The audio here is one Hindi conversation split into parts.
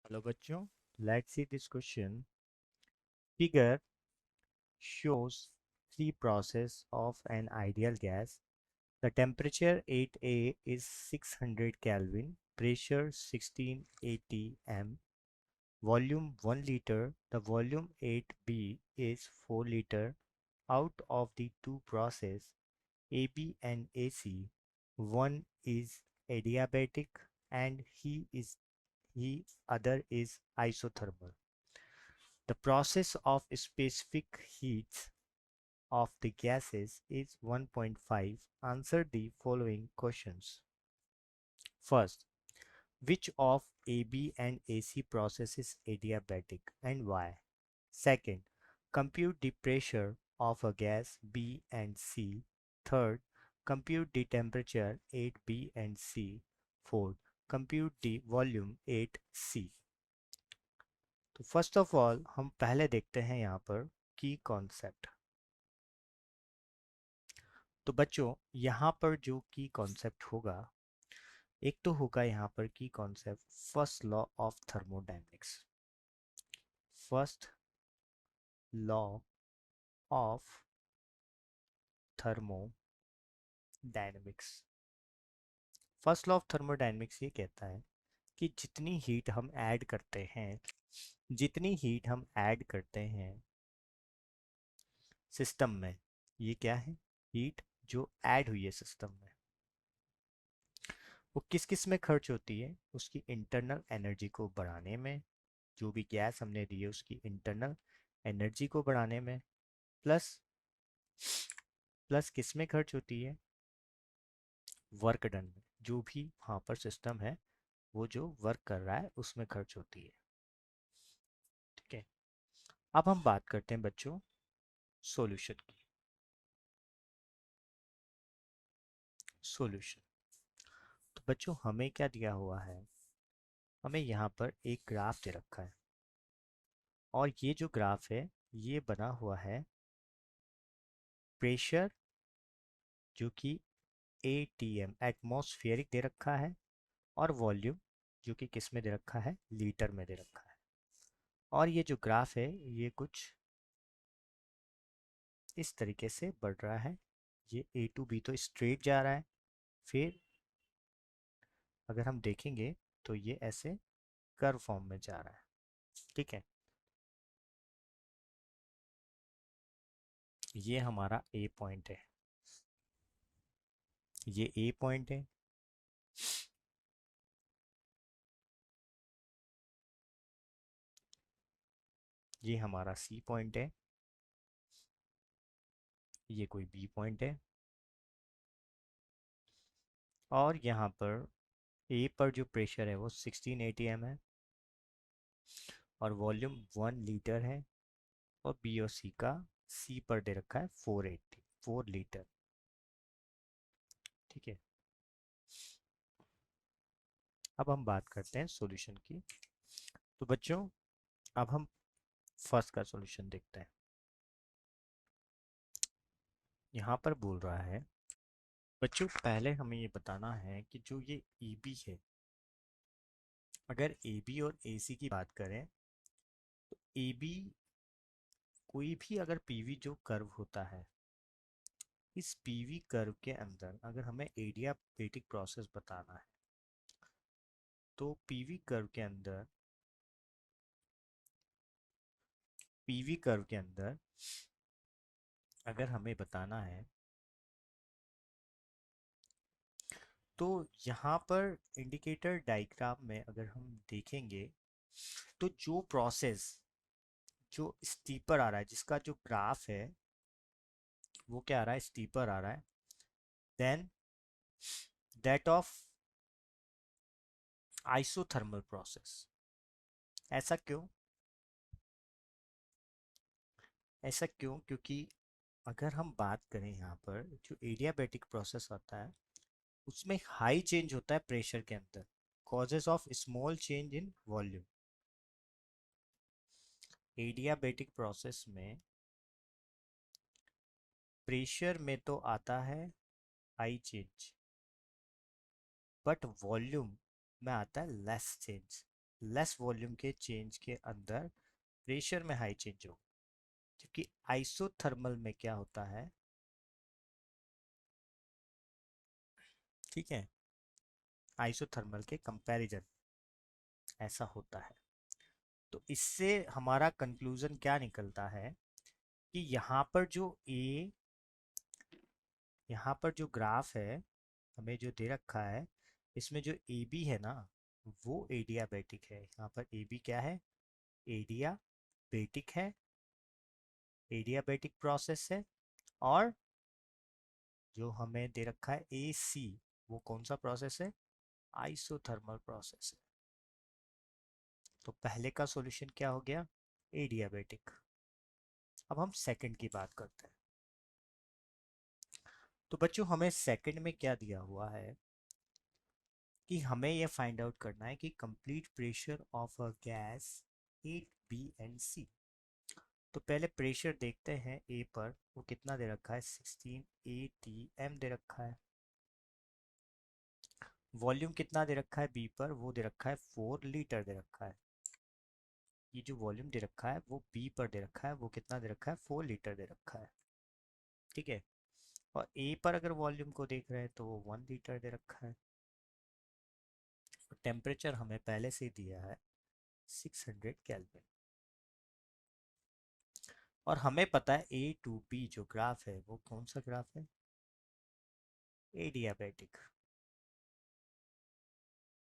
Hello bachcho, let's see this question. Figure shows three process of an ideal gas. The temperature 8A is 600 Kelvin, pressure 1680 m, volume 1 liter. The volume 8B is 4 liter. Out of the two process AB and AC, one is adiabatic and he other is isothermal. The process of specific heats of the gases is 1.5. Answer the following questions. First, which of AB and AC process is adiabatic and why? Second, compute the pressure of a gas B and C. Third, compute the temperature 8B and C. Fourth, compute the volume 8C. तो फर्स्ट ऑफ ऑल हम पहले देखते हैं यहाँ पर की कॉन्सेप्ट। तो बच्चों यहाँ पर जो की कॉन्सेप्ट होगा, एक तो होगा यहाँ पर की concept first law of thermodynamics. First law of thermodynamics. First law of thermodynamics ये कहता है कि जितनी हीट हम ऐड करते हैं सिस्टम में, ये क्या है, हीट जो ऐड हुई है सिस्टम में, वो किस किस में खर्च होती है, उसकी इंटरनल एनर्जी को बढ़ाने में, जो भी गैस हमने दी है उसकी इंटरनल एनर्जी को बढ़ाने में, प्लस प्लस किस में खर्च होती है, वर्क डन में, जो भी वहाँ पर सिस्टम है वो जो वर्क कर रहा है उसमें खर्च होती है। ठीक है, अब हम बात करते हैं बच्चों सॉल्यूशन की। सॉल्यूशन, तो बच्चों हमें क्या दिया हुआ है, हमें यहाँ पर एक ग्राफ दे रखा है और ये जो ग्राफ है ये बना हुआ है प्रेशर जो कि एटीएम एटमॉस्फेरिक दे रखा है और वॉल्यूम जो कि किस में दे रखा है, लीटर में दे रखा है। और ये जो ग्राफ है ये कुछ इस तरीके से बढ़ रहा है, ये ए टू बी तो स्ट्रेट जा रहा है, फिर अगर हम देखेंगे तो ये ऐसे कर्व फॉर्म में जा रहा है। ठीक है, ये हमारा ए पॉइंट है, ये ए पॉइंट है, ये हमारा सी पॉइंट है, ये कोई बी पॉइंट है, और यहाँ पर ए पर जो प्रेशर है वो 16 atm है और वॉल्यूम 1 लीटर है, और बी और सी का सी पर दे रखा है 4 लीटर। ठीक है, अब हम बात करते हैं सॉल्यूशन की। तो बच्चों अब हम फर्स्ट का सॉल्यूशन देखते हैं। यहाँ पर बोल रहा है बच्चों, पहले हमें ये बताना है कि जो ये EB है, अगर AB और AC की बात करें तो AB कोई भी अगर PV जो कर्व होता है, इस PV कर्व के अंदर अगर हमें एडियाबेटिक प्रोसेस बताना है तो PV कर्व के अंदर अगर हमें बताना है तो यहाँ पर इंडिकेटर डायग्राम में अगर हम देखेंगे तो जो प्रोसेस जो स्टीपर आ रहा है, जिसका जो ग्राफ है वो क्या आ रहा है, स्टीपर आ रहा है then that of isothermal process. ऐसा क्यों, ऐसा क्यों, क्योंकि अगर हम बात करें यहाँ पर जो एडियाबेटिक प्रोसेस होता है उसमें हाई चेंज होता है प्रेशर के अंदर, causes of small change in volume. Adiabatic process में प्रेशर में तो आता है हाई चेंज, बट वॉल्यूम में आता है लेस चेंज। लेस वॉल्यूम के चेंज के अंदर प्रेशर में हाई चेंज हो, जबकि आइसोथर्मल में क्या होता है, ठीक है, आइसोथर्मल के कंपैरिजन ऐसा होता है। तो इससे हमारा कंक्लूजन क्या निकलता है कि यहाँ पर जो ग्राफ है हमें जो दे रखा है, इसमें जो ए बी है ना, वो एडियाबैटिक है। यहाँ पर ए बी क्या है, एडियाबैटिक है, एडियाबैटिक प्रोसेस है। और जो हमें दे रखा है ए सी, वो कौन सा प्रोसेस है, आइसोथर्मल प्रोसेस है। तो पहले का सॉल्यूशन क्या हो गया, एडियाबैटिक। अब हम सेकंड की बात करते हैं। तो बच्चों हमें सेकंड में क्या दिया हुआ है कि हमें यह फाइंड आउट करना है कि complete pressure of a gas A B and C. तो पहले प्रेशर देखते हैं ए पर, वो कितना दे रखा है, 16 atm दे रखा है। वॉल्यूम कितना दे रखा है बी पर, वो दे रखा है 4 लीटर दे रखा है। ये जो वॉल्यूम दे रखा है वो बी पर दे रखा है, वो कितना दे रखा है, 4 लीटर दे रखा है, ठीक है। और ए पर अगर वॉल्यूम को देख रहे हैं तो वो 1 लीटर दे रखा है। टेम्परेचर हमें पहले से ही दिया है 600 केल्विन। और हमें पता है ए टू बी जो ग्राफ है वो कौन सा ग्राफ है, adiabatic,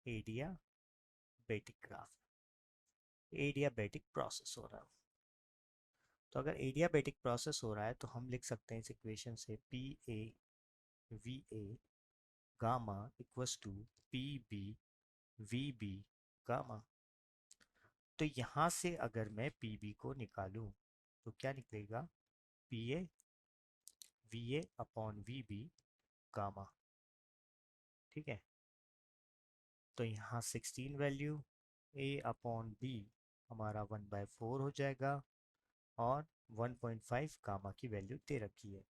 adiabatic graph, adiabatic process हो रहा है। तो अगर एडियाबैटिक प्रोसेस हो रहा है तो हम लिख सकते हैं इस इक्वेशन से P A V A gamma equals to P B V B gamma. तो यहाँ से अगर मैं पी बी को निकालूं तो क्या निकलेगा, P A V A upon V B gamma, ठीक है। तो यहाँ 16 वैल्यू, ए अपॉन बी हमारा 1/4 हो जाएगा, और 1.5 गामा की वैल्यू दे रखी है।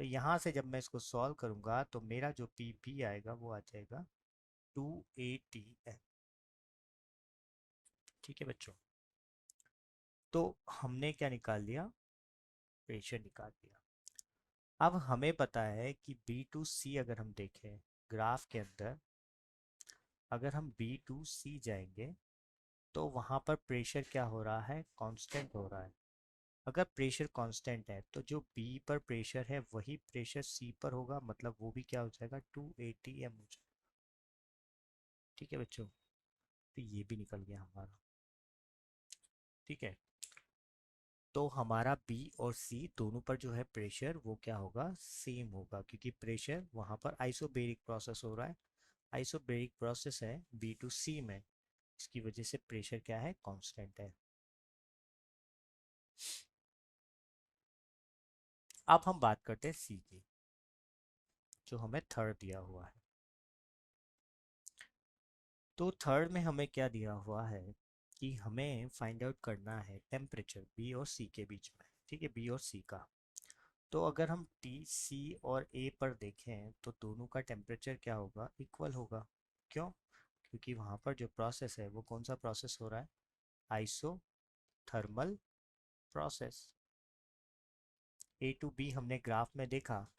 तो यहाँ से जब मैं इसको सॉल्व करूँगा तो मेरा जो पी बी आएगा वो आ जाएगा 2 atm, ठीक है बच्चों। तो हमने क्या निकाल लिया, प्रेशर निकाल लिया। अब हमें पता है कि बी टू सी अगर हम देखें ग्राफ के अंदर, अगर हम बी टू सी जाएंगे तो वहाँ पर प्रेशर क्या हो रहा है, कांस्टेंट हो रहा है। अगर प्रेशर कांस्टेंट है तो जो बी पर प्रेशर है वही प्रेशर सी पर होगा, मतलब वो भी क्या हो जाएगा, 2 atm हो जाएगा, ठीक है बच्चों। तो ये भी निकल गया हमारा, ठीक है। तो हमारा बी और सी दोनों पर जो है प्रेशर वो क्या होगा, सेम होगा, क्योंकि प्रेशर वहाँ पर आइसोबेरिक प्रोसेस हो रहा है, आइसोबेरिक प्रोसेस है बी टू सी में, इसकी वजह से प्रेशर क्या है, कांस्टेंट है। अब हम बात करते हैं सी की, जो हमें थर्ड दिया हुआ है। तो थर्ड में हमें क्या दिया हुआ है कि हमें फाइंड आउट करना है टेम्परेचर बी और सी के बीच में, ठीक है, बी और सी का। तो अगर हम टी सी और ए पर देखें तो दोनों का टेम्परेचर क्या होगा, इक्वल होगा। क्यों, क्योंकि वहाँ पर जो प्रोसेस है वो कौन सा प्रोसेस हो रहा है, isothermal process. A to B हमने ग्राफ में देखा,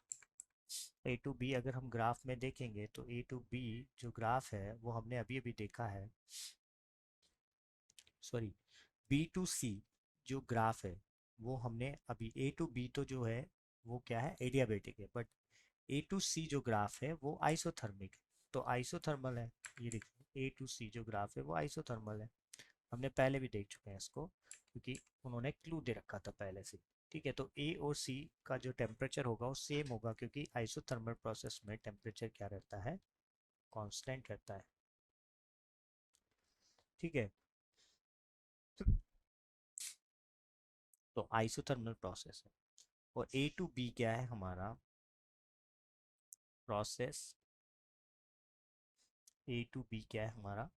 ए टू बी अगर हम ग्राफ में देखेंगे तो ए टू बी जो ग्राफ है वो हमने अभी अभी देखा है, सॉरी, बी टू सी जो ग्राफ है वो हमने अभी, ए टू बी तो जो है वो क्या है, एडियाबेटिक है, बट ए टू सी जो ग्राफ है वो आइसोथर्मिक है, तो आइसोथर्मल है। ये देखिए ए टू सी जो ग्राफ है वो आइसोथर्मल है, हमने पहले भी देख चुके हैं इसको, क्योंकि उन्होंने क्लू दे रखा था पहले से, ठीक है। तो ए और सी का जो टेम्परेचर होगा वो सेम होगा, क्योंकि आइसोथर्मल प्रोसेस में टेम्परेचर क्या रहता है, कांस्टेंट रहता है, ठीक है। तो आइसोथर्मल प्रोसेस है। और ए टू बी क्या है हमारा, प्रोसेस ए टू बी क्या है हमारा,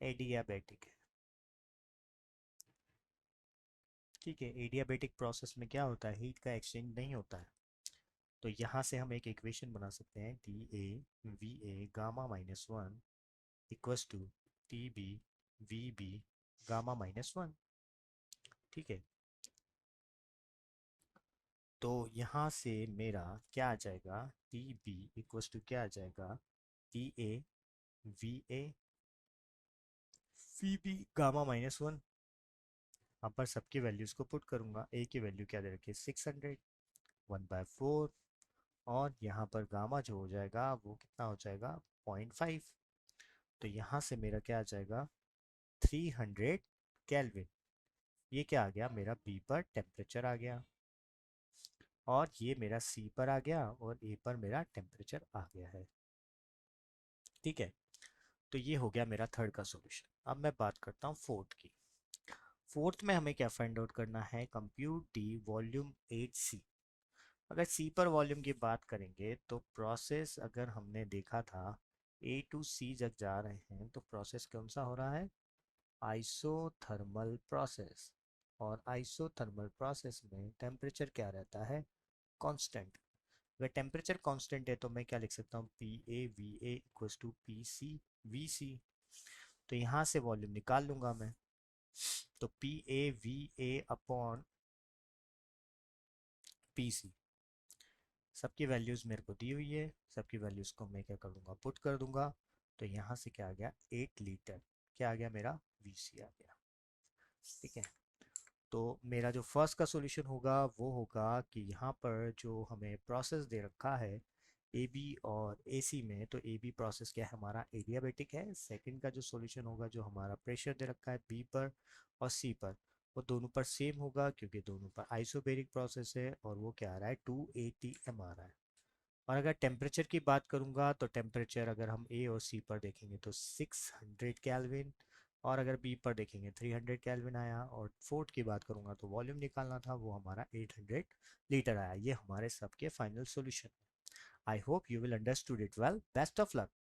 एडियाबैटिक है, ठीक है। एडियाबैटिक प्रोसेस में क्या होता है, हीट का एक्सचेंज नहीं होता है। तो यहाँ से हम एक इक्वेशन बना सकते हैं, D A V A gamma -1 equals to T B V B gamma -1। ठीक है, तो यहाँ से मेरा क्या आ जाएगा, टी बी इक्वल्स टू क्या आ जाएगा, T A V A V B gamma -1। यहाँ पर सबकी वैल्यूज़ को पुट करूँगा। ए की वैल्यू क्या दे रखी है, 600, 1/4। और यहाँ पर गामा जो हो जाएगा वो कितना हो जाएगा, 0.5। तो यहाँ से मेरा क्या आ जाएगा, 300 केल्विन। ये क्या आ गया, मेरा बी पर टेम्परेचर आ गया, और ये मेरा सी पर आ गया, और ए पर मेरा टेम्परेचर आ गया है। ठीक है, तो ये हो गया मेरा थर्ड का सॉल्यूशन। अब मैं बात करता हूँ फोर्थ की। फोर्थ में हमें क्या फाइंड आउट करना है, कंप्यूट दी वॉल्यूम 8C। अगर सी पर वॉल्यूम की बात करेंगे तो प्रोसेस अगर हमने देखा था ए टू सी जब जा रहे हैं तो प्रोसेस कौन सा हो रहा है, आइसोथर्मल प्रोसेस। और आइसोथर्मल प्रोसेस में टेम्परेचर क्या रहता है, कांस्टेंट। अगर टेम्परेचर कांस्टेंट है तो मैं क्या लिख सकता हूँ, P A V A equals to P C V C. तो यहाँ से वॉल्यूम निकाल लूंगा मैं, तो P A V A upon P C, सबकी वैल्यूज़ मेरे को दी हुई है, सबकी वैल्यूज़ को मैं क्या कर दूंगा, पुट कर दूंगा। तो यहाँ से क्या आ गया, 8 लीटर क्या आ गया, मेरा वी सी आ गया। ठीक है, तो मेरा जो फर्स्ट का सॉल्यूशन होगा वो होगा कि यहाँ पर जो हमें प्रोसेस दे रखा है ए बी और ए सी में, तो ए बी प्रोसेस क्या है, हमारा एडियाबेटिक है। सेकंड का जो सॉल्यूशन होगा, जो हमारा प्रेशर दे रखा है बी पर और सी पर, वो दोनों पर सेम होगा क्योंकि दोनों पर आइसोबेरिक प्रोसेस है, और वो क्या आ रहा है, 280 आ रहा है। और अगर टेम्परेचर की बात करूँगा तो टेम्परेचर अगर हम ए और सी पर देखेंगे तो 600 केल्विन, और अगर बी पर देखेंगे 300 केल्विन आया। और फोर्थ की बात करूँगा तो वॉल्यूम निकालना था, वो हमारा 800 लीटर आया। ये हमारे सबके final solution. I hope you will understood it well. Best of luck.